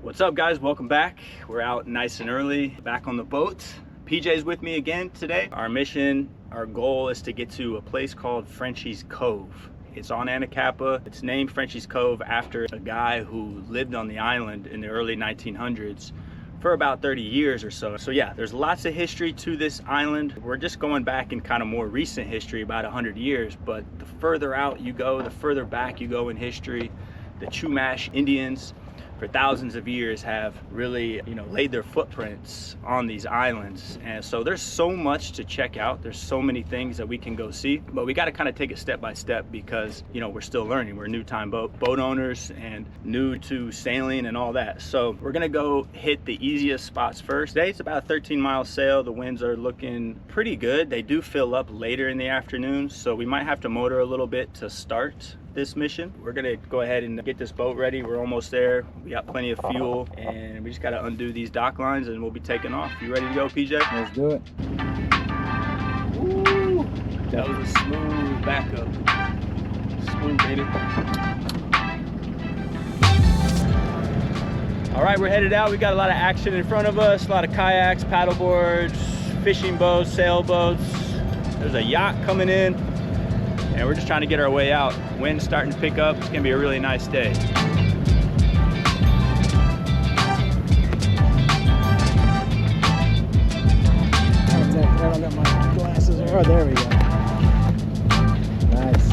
What's up, guys? Welcome back. We're out nice and early, back on the boat. PJ's with me again today. Our mission, our goal is to get to a place called Frenchy's Cove. It's on Anacapa. It's named Frenchy's Cove after a guy who lived on the island in the early 1900s for about 30 years or so. So yeah, there's lots of history to this island. We're just going back in kind of more recent history, about 100 years, but the further out you go, the further back you go in history. The Chumash Indians for thousands of years have really, laid their footprints on these islands. And so there's so much to check out. There's so many things that we can go see, but we got to kind of take it step by step because, we're still learning. We're new time boat owners and new to sailing and all that. So we're gonna go hit the easiest spots first. Today it's about a 13-mile sail. The winds are looking pretty good. They do fill up later in the afternoon, so we might have to motor a little bit to start this mission. We're gonna go ahead and get this boat ready. We're almost there. We got plenty of fuel and we just gotta undo these dock lines and we'll be taking off. You ready to go, PJ? Let's do it. Woo! That was a smooth backup. Smooth, baby. All right, we're headed out. We got a lot of action in front of us, a lot of kayaks, paddle boards, fishing boats, sailboats. There's a yacht coming in. And we're just trying to get our way out. Wind's starting to pick up. It's gonna be a really nice day. I don't got my glasses. Oh, there we go. Nice.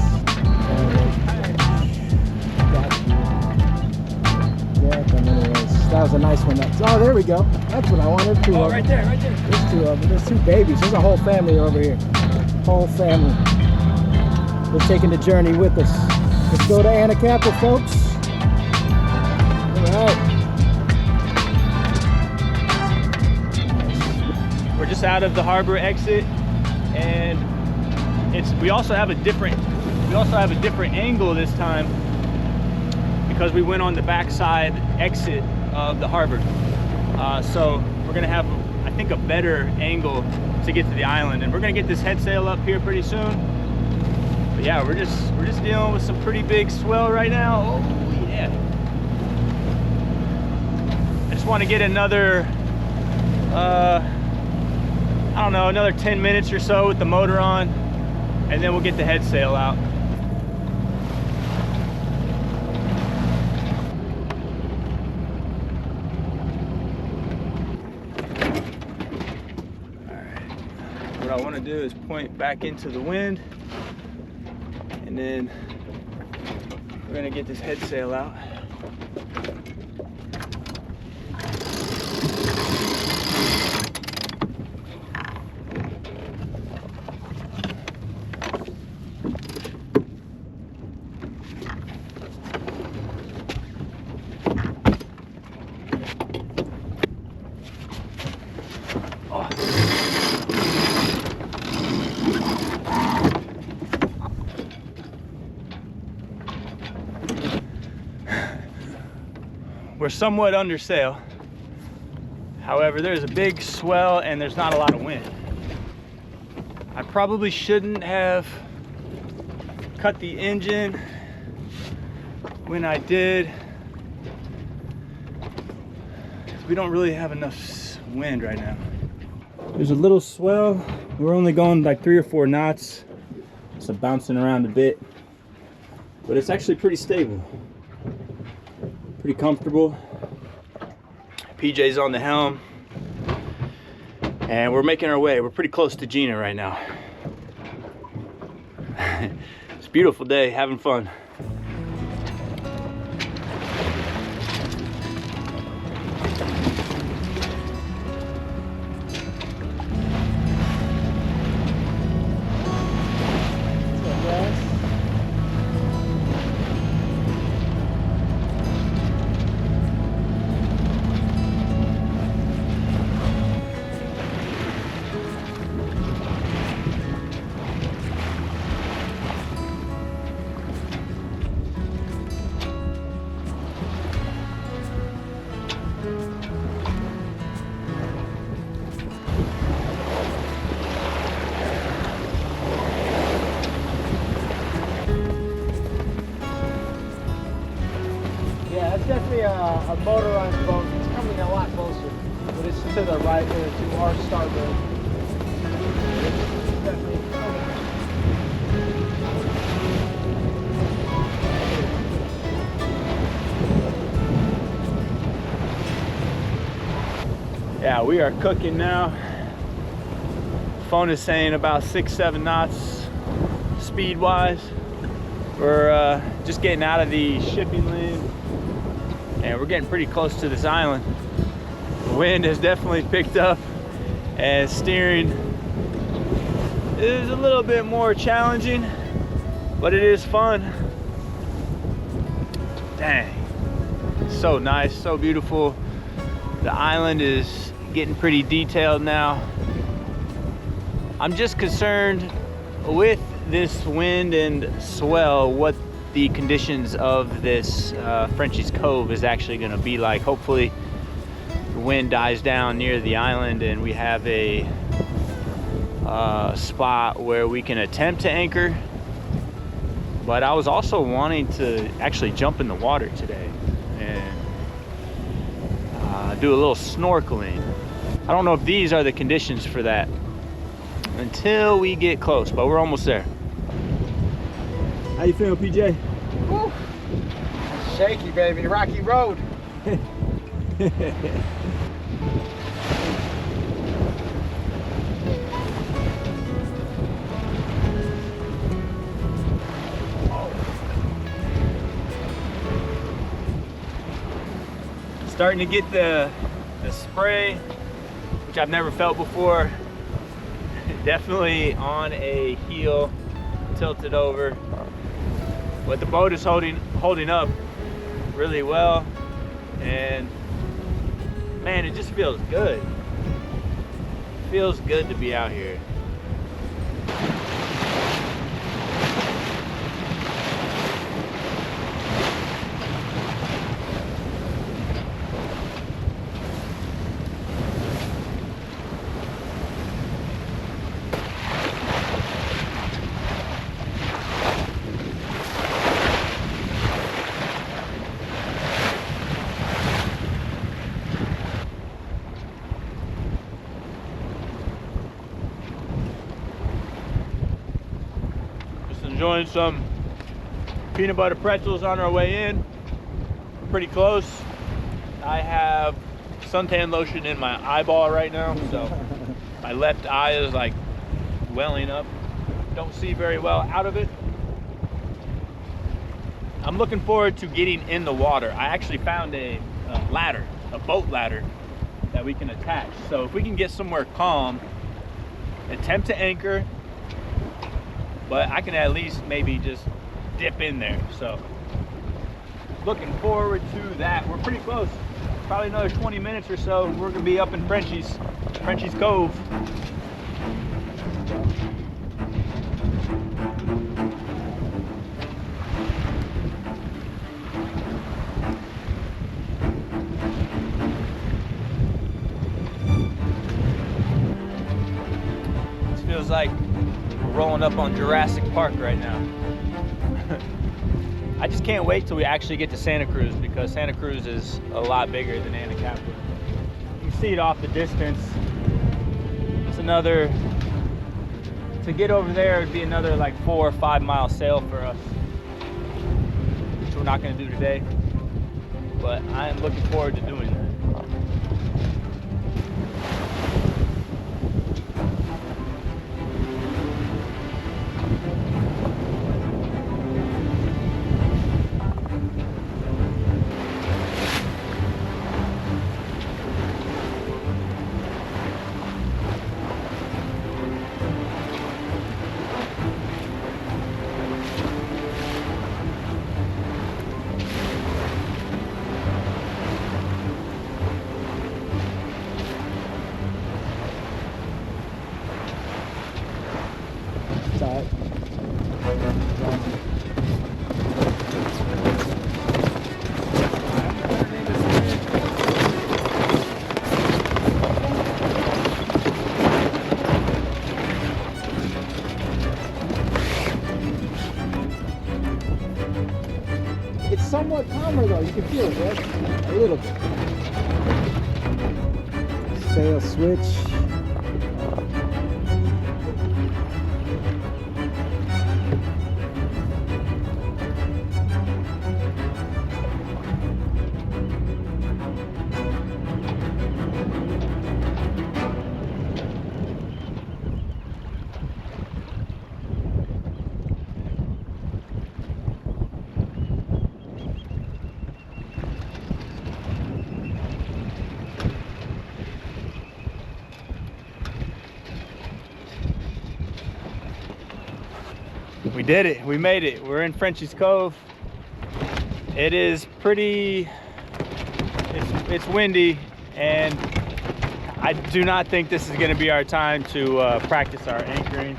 That was a nice one. Oh, there we go. That's what I wanted. Two oh, right there, right there. There's two of them. There's two babies. There's a whole family over here. Whole family. They're taking the journey with us. Let's go to Anacapa, folks. All right. We're just out of the harbor exit, and we also have a different angle this time because we went on the backside exit of the harbor. So we're gonna have, I think, a better angle to get to the island, and we're gonna get this head sail up here pretty soon. But yeah, we're just dealing with some pretty big swell right now. Oh yeah. I just want to get another I don't know, another 10 minutes or so with the motor on, and then we'll get the head sail out. All right. What I want to do is point back into the wind, and then we're gonna get this head sail out. We're somewhat under sail. However, there's a big swell and there's not a lot of wind. I probably shouldn't have cut the engine when I did. We don't really have enough wind right now. There's a little swell. We're only going like 3 or 4 knots. So bouncing around a bit, but it's actually pretty stable. Pretty comfortable. PJ's on the helm, and we're making our way. We're pretty close to Gina right now. It's a beautiful day, having fun. Yeah, it's definitely a motorized boat. It's coming a lot closer, but it's to the right there, to our starboard. It's definitely coming. Yeah, we are cooking now. Phone is saying about 6-7 knots speed wise. We're just getting out of the shipping lane and we're getting pretty close to this island. The wind has definitely picked up and steering is a little bit more challenging, but it is fun. Dang, so nice, so beautiful. The island is getting pretty detailed now. I'm just concerned with this wind and swell what the conditions of this Frenchy's Cove is actually going to be like. Hopefully the wind dies down near the island and we have a spot where we can attempt to anchor. But I was also wanting to actually jump in the water today and do a little snorkeling. I don't know if these are the conditions for that until we get close, but we're almost there. How you feeling, PJ? Woo. Shaky, baby. Rocky road. Starting to get the spray, which I've never felt before. Definitely on a heel, tilted over, but the boat is holding up really well, and man, it just feels good. It feels good to be out here. Enjoying some peanut butter pretzels on our way in. Pretty close. I have suntan lotion in my eyeball right now, so my left eye is like welling up. Don't see very well out of it. I'm looking forward to getting in the water. I actually found a ladder, a boat ladder that we can attach. So if we can get somewhere calm, attempt to anchor, but I can at least maybe just dip in there. So looking forward to that. We're pretty close. Probably another 20 minutes or so. We're gonna be up in Frenchy's Cove. This feels like rolling up on Jurassic Park right now. I just can't wait till we actually get to Santa Cruz, because Santa Cruz is a lot bigger than Anacapa. You can see it off the distance. It's another, to get over there, it'd be another like 4 or 5 mile sail for us, which we're not gonna do today, but I am looking forward to doing that. Tight. It's somewhat calmer though, you can feel it, right? A little bit. Sail switch. We did it. We made it. We're in Frenchy's Cove. It is pretty, it's windy, and I do not think this is going to be our time to practice our anchoring.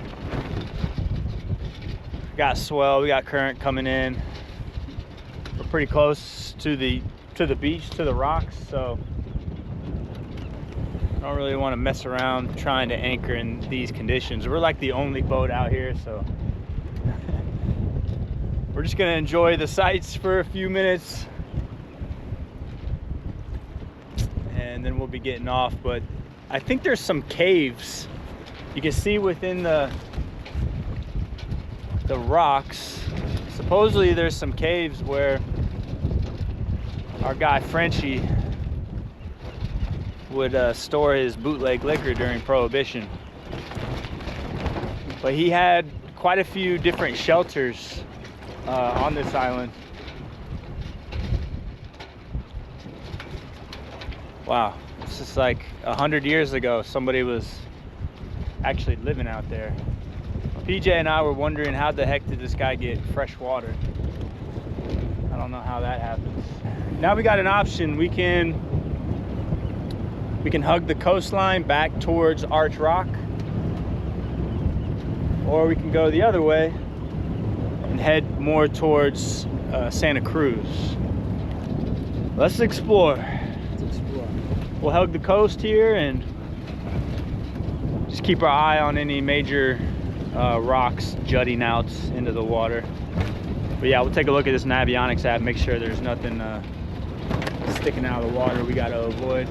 We got swell, we got current coming in. We're pretty close to the beach, to the rocks, so I don't really want to mess around trying to anchor in these conditions. We're like the only boat out here, so we're just gonna enjoy the sights for a few minutes and then we'll be getting off. But I think there's some caves you can see within the rocks. Supposedly there's some caves where our guy Frenchy would store his bootleg liquor during Prohibition. But he had quite a few different shelters on this island. Wow, it's just like 100 years ago somebody was actually living out there. PJ and I were wondering how the heck did this guy get fresh water. I don't know how that happens. Now we got an option. We can hug the coastline back towards Arch Rock, or we can go the other way and head more towards Santa Cruz. Let's explore. We'll hug the coast here and just keep our eye on any major rocks jutting out into the water. But yeah, we'll take a look at this Navionics app, make sure there's nothing sticking out of the water we gotta avoid.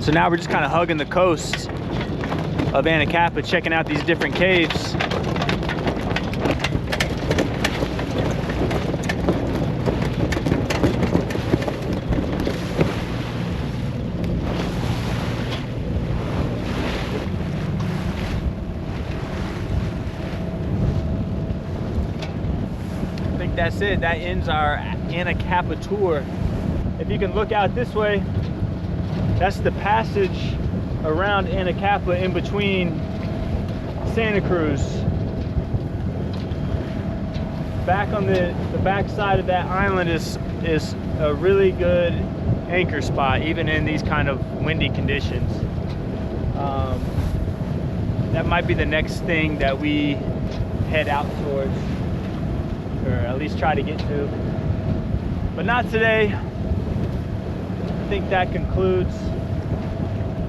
So now we're just kind of hugging the coast of Anacapa, checking out these different caves. I think that's it. That ends our Anacapa tour. If you can look out this way, that's the passage around Anacapa in between Santa Cruz. Back on the back side of that island is a really good anchor spot, even in these kind of windy conditions. That might be the next thing that we head out towards, or at least try to get to. But not today. I think that concludes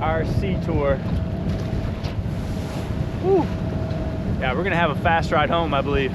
our sea tour. Woo. Yeah, we're gonna have a fast ride home, I believe.